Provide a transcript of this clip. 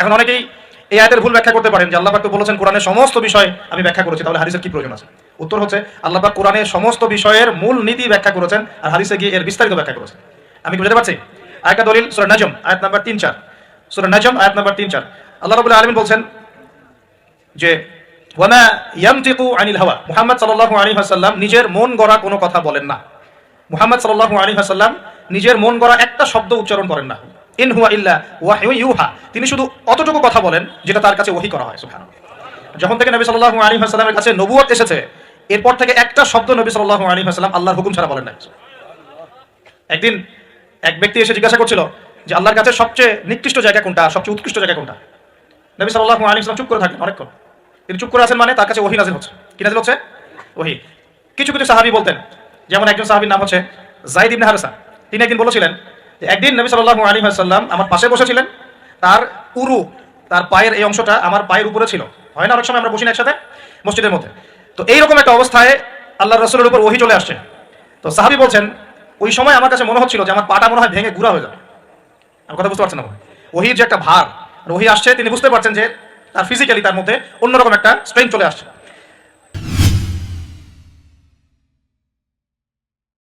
এখন অনেকেই এই আয়াতের ভুল ব্যাখ্যা করতে পারেন যে আল্লাহ পাক তো বলেছেন কোরআনের সমস্ত বিষয় আমি ব্যাখ্যা করেছি, তাহলে হাদিসের কি প্রয়োজন আছে? উত্তর হচ্ছে আল্লাহ পাক কোরআনের সমস্ত বিষয়ের মূল নীতি ব্যাখ্যা করেছেন আর হাদিসে গিয়ে এর বিস্তারিত ব্যাখ্যা করেছেন। আমি বুঝতে পারছি? আরেকটা দলিল সূরা নাজম আয়াত নাম্বার 3-4, সূরা নাজম আয়াত নাম্বার 3-4 আল্লাহ রাব্বুল আলামিন বলছেন যে ওয়ামা ইয়ামতিকু আনিল হাওয়া, মুহাম্মদ সাল্লাল্লাহু আলাইহি ওয়াসাল্লাম নিজের মন গড়া কোনো কথা বলেন না। মুহাম্মদ সাল্লাল্লাহু আলাইহি ওয়াসাল্লাম নিজের মন গড়া একটা শব্দ উচ্চারণ করেন না। ইন হুয়া ইল্লা ওয়াহয়ু ইউহা, তিনি শুধু অতটুকু কথা বলেন যেটা তার কাছে ওহী করা হয়। সুবহানাল্লাহ। যখন থেকে নবী সাল্লাল্লাহু আলাইহি ওয়াসাল্লামের কাছে নবুয়ত এসেছে, এরপর থেকে একটা শব্দ নবী সাল্লাল্লাহু আলাইহি ওয়াসাল্লাম আল্লাহর হুকুম ছাড়া বলেন না। একদিন এক ব্যক্তি এসে জিজ্ঞাসা করছিল যে আল্লাহর কাছে সবচেয়ে নিকৃষ্ট জায়গা কোনটা, সবচেয়ে উৎকৃষ্ট জায়গা কোনটা? নবী সাল্লাল্লাহু আলাইহি ওয়াসাল্লাম চুপ করে থাকলেন অনেকক্ষণ। তিনি চুপ করে আছেন মানে তার কাছে ওহী নাযিল হচ্ছে। কি নাযিল হচ্ছে? ওহী। কিছু কিছু সাহাবী বলতেন, যেমন একজন সাহাবীর নাম হচ্ছে যায়েদ ইবনে হারেসা। তিনি একদিন বলেছিলেন যে একদিন নবী সাল্লাল্লাহু আলাইহি ওয়াসাল্লাম আমার পাশে বসেছিলেন, তার উরু, তার পায়ের এই অংশটা আমার পায়ের উপরে ছিল। হয় না অনেক সময় আমরা বসি না একসাথে মসজিদের মধ্যে, তো এইরকম একটা অবস্থায় আল্লাহর রাসূলের উপর ওহী চলে আসছে। তো সাহাবী বলছেন ওই সময় আমার কাছে মনে হচ্ছিল যে আমার পাটা মনে হয় ভেঙে গুঁড়া হয়ে যাবে। আমার কথা বুঝতে পারছেন না? ওহীর যে একটা ভার, ওহী আসছে, তিনি বুঝতে পারছেন যে তার ফিজিক্যালি তার মধ্যে অন্যরকম একটা স্ট্রেংথ চলে আসছে।